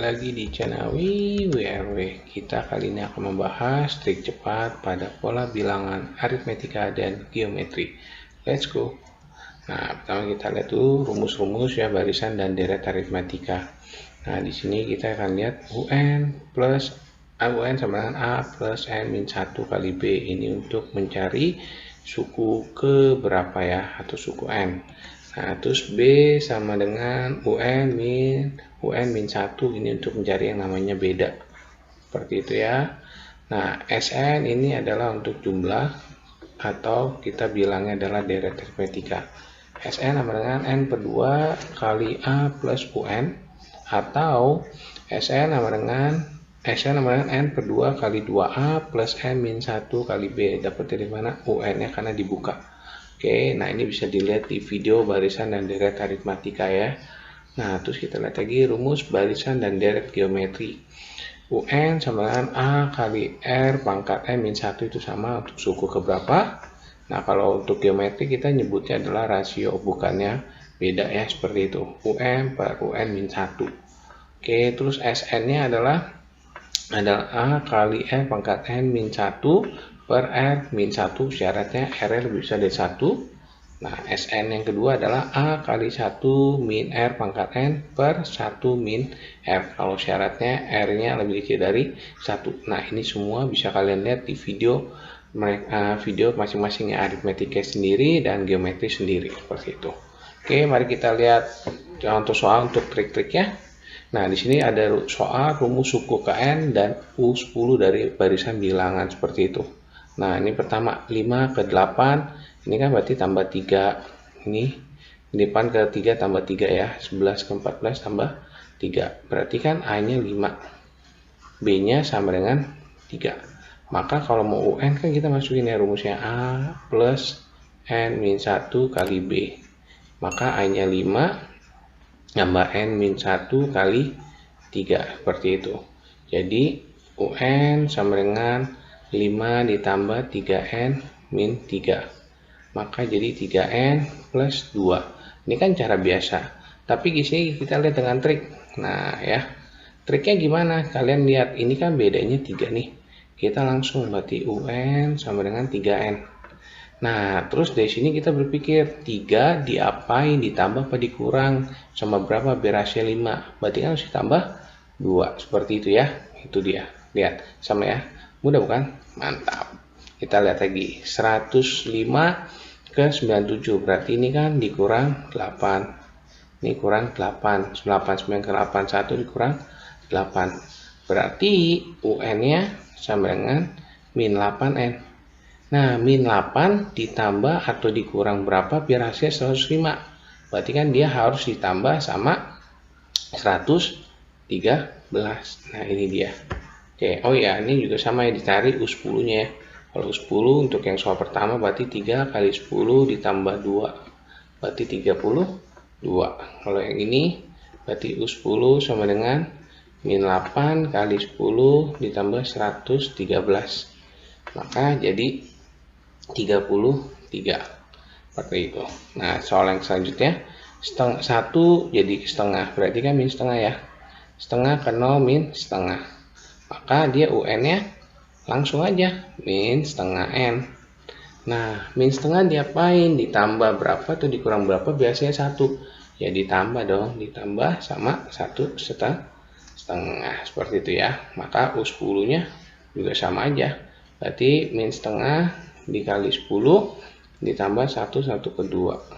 lagi di channel WRW. Kita kali ini akan membahas trik cepat pada pola bilangan aritmetika dan geometri. Let's go. Nah, pertama kita lihat dulu rumus-rumus ya, barisan dan deret aritmetika. Nah, di sini kita akan lihat UN sama dengan A plus N min 1 kali B. Ini untuk mencari suku ke berapa ya, atau suku N. Nah, terus B sama dengan UN min 1, ini untuk mencari yang namanya beda. Seperti itu ya. Nah, SN ini adalah untuk jumlah, atau kita bilangnya adalah deret aritmetika. SN sama dengan N per 2 kali A plus UN, atau SN sama dengan N per 2 kali 2A plus N min 1 kali B. Dapat dari mana? UN-nya karena dibuka. Oke, nah ini bisa dilihat di video barisan dan deret aritmetika ya. Nah, terus kita lihat lagi rumus barisan dan deret geometri. UN sama dengan A kali R pangkat N min 1 itu sama untuk suku keberapa. Nah, kalau untuk geometri kita nyebutnya adalah rasio, bukannya beda ya, seperti itu. UN per UN min 1. Oke, terus SN-nya adalah A kali R pangkat N min 1 per R min 1, syaratnya R lebih besar dari 1. Nah, SN yang kedua adalah A kali 1 min R pangkat N per 1 min R, kalau syaratnya R-nya lebih kecil dari 1. Nah, ini semua bisa kalian lihat di video masing-masingnya, aritmetika sendiri dan geometri sendiri, seperti itu. Oke, mari kita lihat contoh soal untuk trik-triknya. Nah, di sini ada soal rumus suku KN dan U10 dari barisan bilangan seperti itu. Nah, ini pertama 5 ke 8, ini kan berarti tambah 3. Ini depan ke 3 tambah 3 ya, 11 ke 14 tambah 3. Berarti kan A-nya 5, B-nya sama dengan 3. Maka kalau mau UN kan kita masukin ya rumusnya A plus N min 1 kali B. Maka A-nya 5 tambah N min 1 kali 3, seperti itu. Jadi UN sama dengan 5 ditambah 3N min 3. Maka jadi 3N plus 2. Ini kan cara biasa. Tapi di sini kita lihat dengan trik. Nah ya, triknya gimana? Kalian lihat, ini kan bedanya 3 nih. Kita langsung berarti UN sama dengan 3N. Nah, terus dari sini kita berpikir 3 diapain, ditambah apa dikurang, sama berapa biar hasil 5. Berarti kan harus ditambah 2, seperti itu ya. Itu dia. Lihat, sama ya. Mudah bukan? Mantap. Kita lihat lagi. 105 ke 97. Berarti ini kan dikurang 8. Ini kurang 8. 89 ke 81 dikurang 8. Berarti UN-nya sama dengan min 8N. Nah, min 8 ditambah atau dikurang berapa biar hasilnya 105. Berarti kan dia harus ditambah sama 113. Nah, ini dia. Oke, oh ya, ini juga sama ya, dicari U10 nya ya. Kalau U10 untuk yang soal pertama berarti 3 kali 10 ditambah 2, berarti 32. Kalau yang ini berarti U10 sama dengan min 8 kali 10 ditambah 113, maka jadi 33, seperti itu. Nah, soal yang selanjutnya, 1 jadi setengah, berarti kan min setengah ya, setengah ke 0 min setengah. Maka dia UN-nya langsung aja min setengah N. Nah, min setengah diapain? Ditambah berapa atau dikurang berapa? Biasanya 1. Ya ditambah dong, ditambah sama 1 setengah, seperti itu ya. Maka U10-nya juga sama aja. Berarti min setengah dikali 10 ditambah 1 kedua.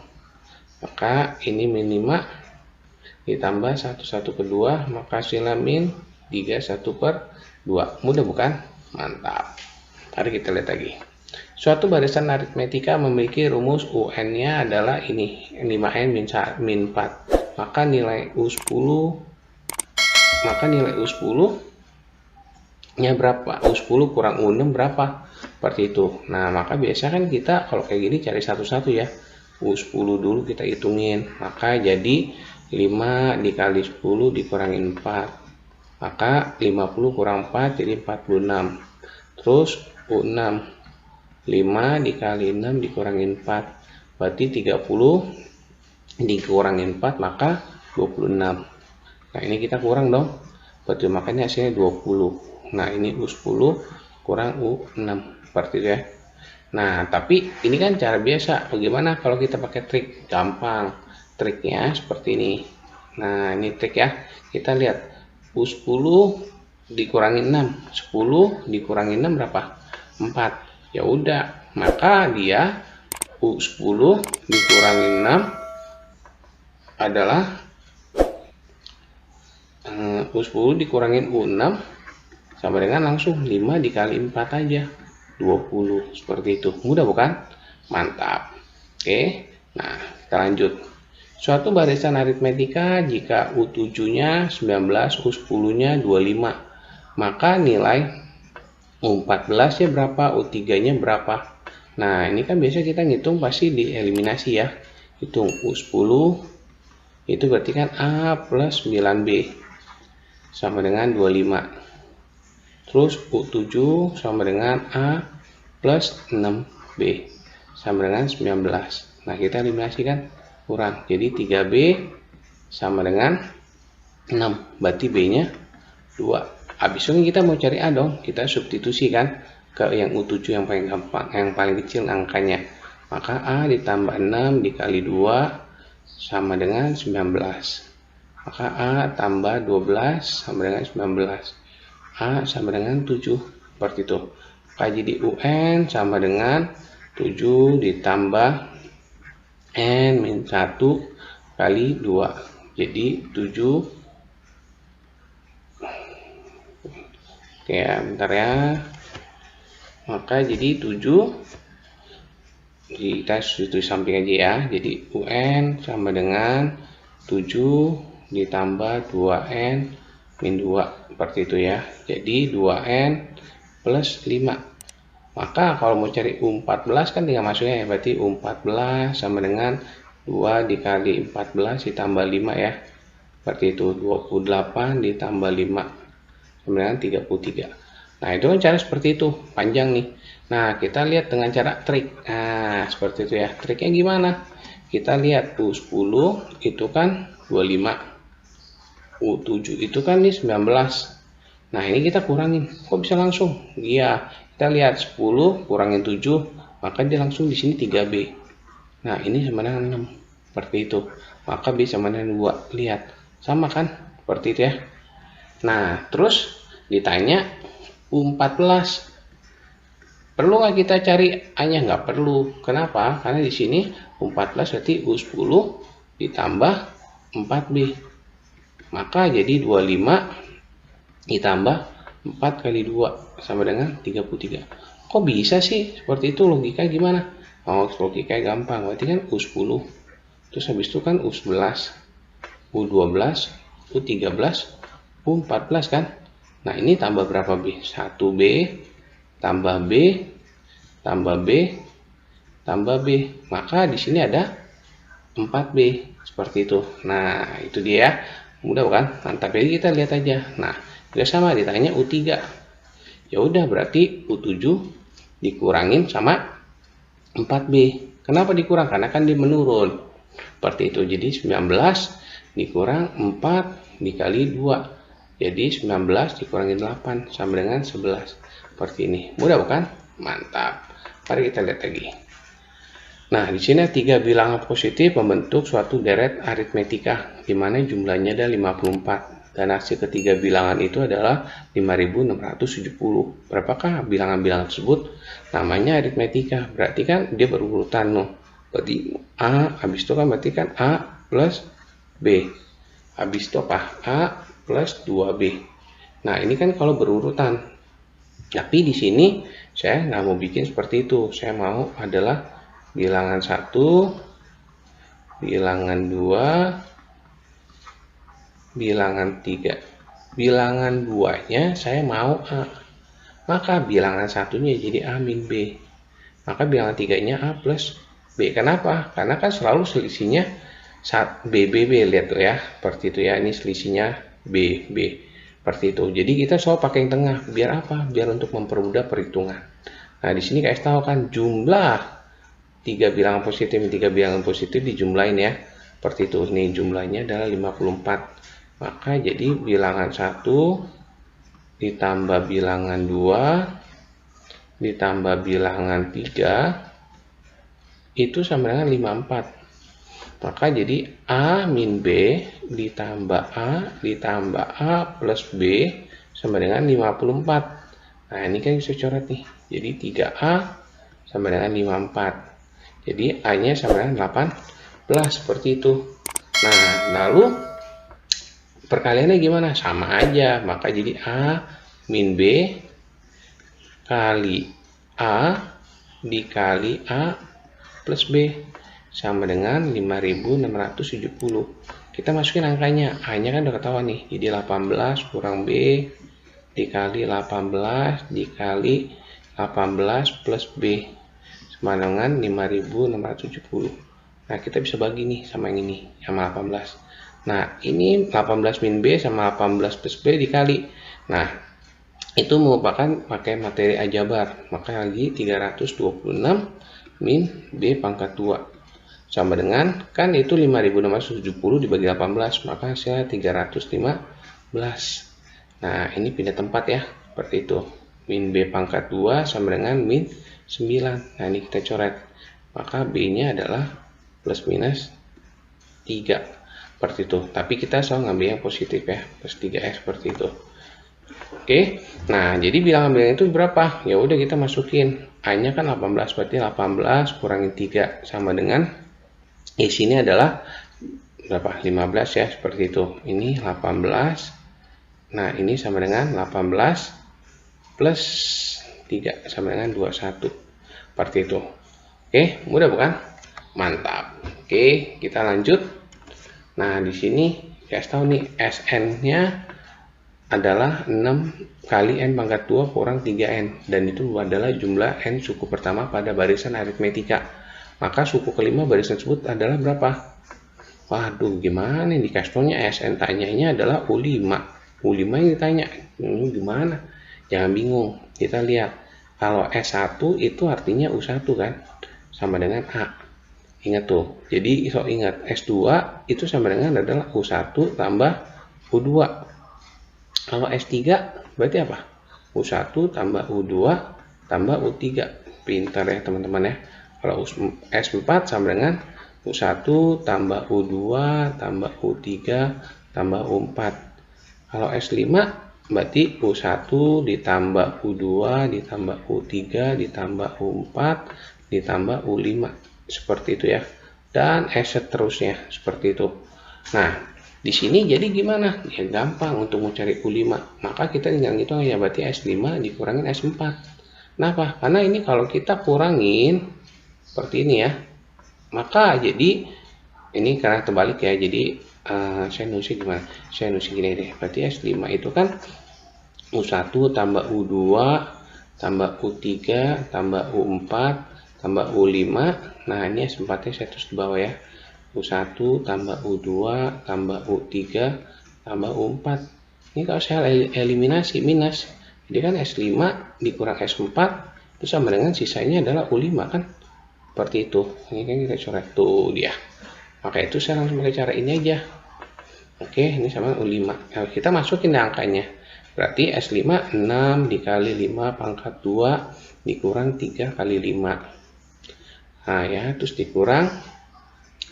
Maka ini min 5 ditambah 1 kedua, maka hasilnya min 31/2. Mudah bukan? Mantap. Mari kita lihat lagi. Suatu barisan aritmetika memiliki rumus UN-nya adalah ini, 5N min 4. Maka nilai U10-nya berapa? U10 kurang U6 berapa? Seperti itu. Nah, maka biasa kan kita kalau kayak gini cari satu-satu ya. U10 dulu kita hitungin. Maka jadi 5 dikali 10 dikurangin 4. Maka 50 kurang 4 jadi 46. Terus U6, 5 dikali 6 dikurangin 4, berarti 30 dikurangin 4 maka 26. Nah, ini kita kurang dong. Berarti makanya hasilnya 20. Nah, ini U10 kurang U6 seperti itu ya. Nah, tapi ini kan cara biasa. Bagaimana kalau kita pakai trik? Gampang. Triknya seperti ini. Nah, ini trik ya. Kita lihat U10 dikurangi 6. 10 dikurangi 6 berapa? 4. Ya udah, maka dia U10 dikurangi 6 adalah U10 dikurangin U6 sama dengan langsung 5 dikali 4 aja, 20. Seperti itu. Mudah bukan? Mantap. Oke. Nah, kita lanjut. Suatu barisan aritmetika jika U7-nya 19, U10-nya 25. Maka nilai U14-nya berapa, U3-nya berapa? Nah, ini kan biasa kita ngitung pasti dieliminasi ya. Hitung U10 itu berarti kan A plus 9B sama dengan 25. Terus U7 sama dengan A plus 6B sama dengan 19. Nah, kita eliminasi kan kurang. Jadi 3B sama dengan 6. Berarti B-nya 2. Habis itu kita mau cari A dong. Kita substitusi kan ke yang U7 yang paling gampang, yang paling kecil angkanya. Maka A ditambah 6 dikali 2 sama dengan 19. Maka A tambah 12 sama dengan 19. A sama dengan 7. Seperti itu. Maka jadi UN sama dengan 7 ditambah N min 1 kali 2. Jadi 7. Oke ya, bentar ya. Maka jadi 7. Kita substitusi samping aja ya. Jadi UN sama dengan 7 ditambah 2N min 2. Seperti itu ya. Jadi 2N plus 5. Maka kalau mau cari U14 kan tinggal masuknya ya. Berarti U14 sama dengan 2 dikali 14 ditambah 5 ya. Seperti itu. 28 ditambah 5 sama dengan 33. Nah, itu kan cara seperti itu. Panjang nih. Nah, kita lihat dengan cara trik. Nah, seperti itu ya. Triknya gimana? Kita lihat U10 itu kan 25. U7 itu kan nih 19. Nah, ini kita kurangin. Kok bisa langsung? Iya. Kita lihat 10 kurangin 7, maka dia langsung di sini 3B. Nah, ini sama dengan 6. Seperti itu. Maka B sama dengan 2. Lihat. Sama kan? Seperti itu ya. Nah, terus ditanya U14. Perlu nggak kita cari A-nya? Nggak perlu. Kenapa? Karena di sini U14 berarti U10 ditambah 4B. Maka jadi 25 ditambah 4 kali 2 sama dengan 33. Kok bisa sih? Seperti itu logika gimana? Oh, logika gampang. Berarti kan U10. Terus habis itu kan U11, U12, U13, U14 kan? Nah, ini tambah berapa B? 1B tambah B tambah B tambah B. Maka di sini ada 4B seperti itu. Nah, itu dia. Mudah kan? Mantap. Jadi kita lihat aja. Nah, juga sama ditanya U3. Ya udah berarti U7 dikurangin sama 4B. Kenapa dikurang? Karena kan dia menurun. Seperti itu. Jadi 19 dikurang 4 dikali 2. Jadi 19 dikurangin 8 sama dengan 11. Seperti ini. Mudah bukan? Mantap. Mari kita lihat lagi. Nah, di sini 3 bilangan positif membentuk suatu deret aritmetika di mana jumlahnya ada 54 dan hasil ketiga bilangan itu adalah 5670. Berapakah bilangan-bilangan tersebut? Namanya aritmetika. Berarti kan dia berurutan loh. Berarti A habis itu kan berarti kan A plus B. Habis itu apa? A plus 2B. Nah, ini kan kalau berurutan. Tapi di sini saya nggak mau bikin seperti itu. Saya mau adalah bilangan 1, bilangan 2, bilangan 3. Bilangan 2-nya saya mau A. Maka bilangan 1-nya jadi A min B. Maka bilangan 3-nya A plus B. Kenapa? Karena kan selalu selisihnya B. Lihat tuh ya. Seperti itu ya. Ini selisihnya B. Seperti itu. Jadi kita selalu pakai yang tengah. Biar apa? Biar untuk mempermudah perhitungan. Nah, di sini kasih tahu kan jumlah 3 bilangan positif dijumlahin ya. Seperti itu. Nih jumlahnya adalah 54. Maka jadi bilangan 1 ditambah bilangan 2 ditambah bilangan 3 itu sama dengan 54. Maka jadi A min B ditambah A plus B sama dengan 54. Nah, ini kan bisa coret nih. Jadi 3A sama dengan 54. Jadi A-nya sama dengan 18, seperti itu. Nah, lalu perkaliannya gimana? Sama aja. Maka jadi A min B kali A dikali A plus B sama dengan 5670. Kita masukin angkanya. A-nya kan udah ketahuan nih. Jadi 18 kurang B dikali 18 dikali 18 plus B sama dengan 5670. Nah, kita bisa bagi nih sama yang ini, sama 18. Nah, ini 18 min B sama 18 plus B dikali. Nah, itu merupakan pakai materi aljabar. Maka lagi 326 min B pangkat 2. Sama dengan, kan itu 5670 dibagi 18, maka hasilnya 315. Nah, ini pindah tempat ya, seperti itu. Min B pangkat 2 sama dengan min 9. Nah, ini kita coret. Maka B-nya adalah plus minus 3. Seperti itu. Tapi kita selalu ngambil yang positif ya, plus 3x seperti itu. Oke. Nah, jadi bilangan-bilangan itu berapa? Ya udah kita masukin. A-nya kan 18, berarti 18 kurangin 3 sama dengan sini adalah berapa? 15 ya, seperti itu. Ini 18. Nah, ini sama dengan 18 plus 3 sama dengan 21. Seperti itu. Oke, mudah bukan? Mantap. Oke, kita lanjut. Nah, di sini guys tahu nih SN-nya adalah 6 kali N pangkat 2 kurang 3N. Dan itu adalah jumlah N suku pertama pada barisan aritmetika. Maka suku kelima barisan tersebut adalah berapa? Waduh, gimana nih di kastornya SN tanyanya adalah U5. U5 yang ditanya. Gimana? Jangan bingung. Kita lihat. Kalau S1 itu artinya U1 kan? Sama dengan A. Ingat tuh. Jadi ingat S2 itu sama dengan adalah U1 tambah U2. Kalau S3 berarti apa? U1 tambah U2 tambah U3. Pintar ya teman-teman ya. Kalau S4 sama dengan U1 tambah U2 tambah U3 tambah U4. Kalau S5 berarti U1 ditambah U2 ditambah U3 ditambah U4 ditambah U5. Seperti itu ya. Dan seterusnya seperti itu. Nah, di sini jadi gimana? Ya gampang untuk mencari U5. Maka kita tinggal ngitung ya, berarti S5 dikurangin S4. Kenapa? Karena ini kalau kita kurangin seperti ini ya, maka jadi ini karena terbalik ya, jadi saya nulis gimana? Saya nulis gini deh, berarti S5 itu kan U1 tambah U2 tambah U3 tambah U4 tambah U5. Nah, ini S4 nya saya tulis di bawah ya, U1 tambah U2 tambah U3 tambah U4. Ini kalau saya eliminasi minus, jadi kan S5 dikurang S4 itu sama dengan sisanya adalah U5 kan. Seperti itu. Ini kan kita coret tuh dia. Maka itu saya langsung pakai cara ini aja. Oke, ini sama U5. Nah, kita masukin angkanya. Berarti S5 6 dikali 5 pangkat 2 dikurang 3 kali 5. Nah ya, terus dikurang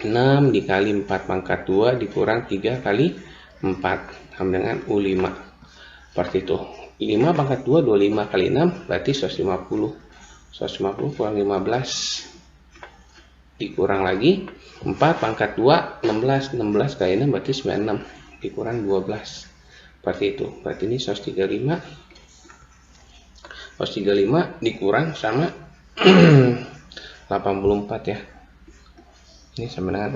6 dikali 4 pangkat 2 dikurang 3 kali 4 sama dengan U5. Seperti itu. 5 pangkat 2 25 kali 6 berarti 150. 150 kurang 15 dikurang lagi 4 pangkat 2 16 kali 6 berarti 96 dikurang 12. Seperti itu. Berarti ini 135 dikurang sama 84 ya. Ini sama dengan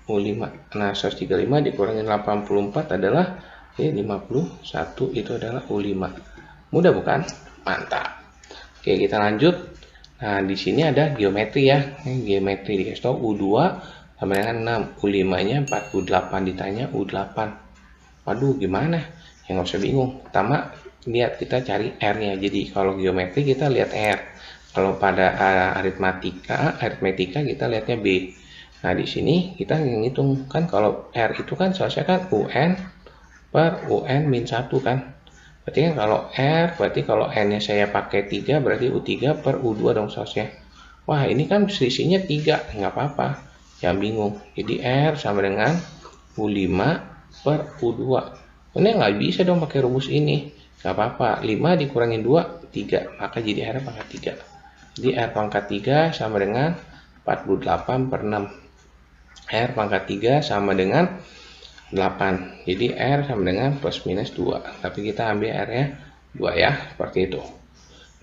U5. Nah, 135 dikurangin 84 adalah 51, itu adalah U5. Mudah bukan? Mantap. Oke, kita lanjut. Nah, di sini ada geometri ya. Ini geometri dikasih tahu U2 sama dengan 6. U5-nya 48 ditanya U8. Waduh, gimana? Ya nggak usah bingung. Pertama, lihat kita cari R-nya. Jadi kalau geometri kita lihat R. Kalau pada aritmetika kita lihatnya B. Nah, di sini kita ngitung kan, kalau R itu kan seharusnya kan UN per UN min 1 kan. Berarti kan kalau R, berarti kalau N-nya saya pakai 3, berarti U3 per U2 dong seharusnya. Wah, ini kan selisihnya 3, nggak apa-apa. Jangan bingung. Jadi R sama dengan U5 per U2. Ini nggak bisa dong pakai rumus ini. Nggak apa-apa. 5 dikurangin 2, 3. Maka jadi R pangkat 3. Jadi R pangkat 3 sama dengan 48 per 6. R pangkat 3 sama dengan 8. Jadi R sama dengan plus minus 2. Tapi kita ambil R-nya 2 ya, seperti itu.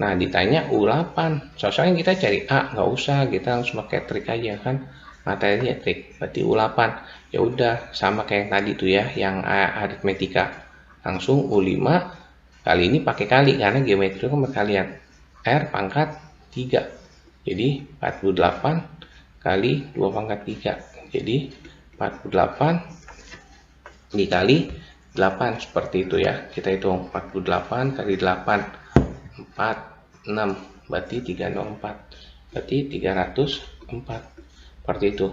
Nah, ditanya U8. Soalnya kita cari A, nggak usah. Kita langsung pakai trik aja kan. Materinya trik. Berarti U8. Ya udah, sama kayak yang tadi tuh ya, yang aritmetika. Langsung U5. Kali ini pakai kali, karena geometri itu kan berkalian. R pangkat 3. Jadi 48 kali 2 pangkat 3. Jadi 48 dikali 8, seperti itu ya. Kita hitung 48 kali 8, 46, berarti 304, berarti 304, seperti itu.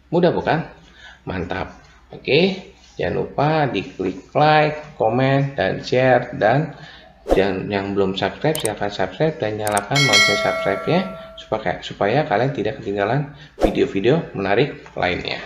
Mudah bukan? Mantap. Oke, jangan lupa diklik like, komen, dan share. Dan yang belum subscribe silahkan subscribe dan nyalakan lonceng subscribe-nya supaya kalian tidak ketinggalan video-video menarik lainnya.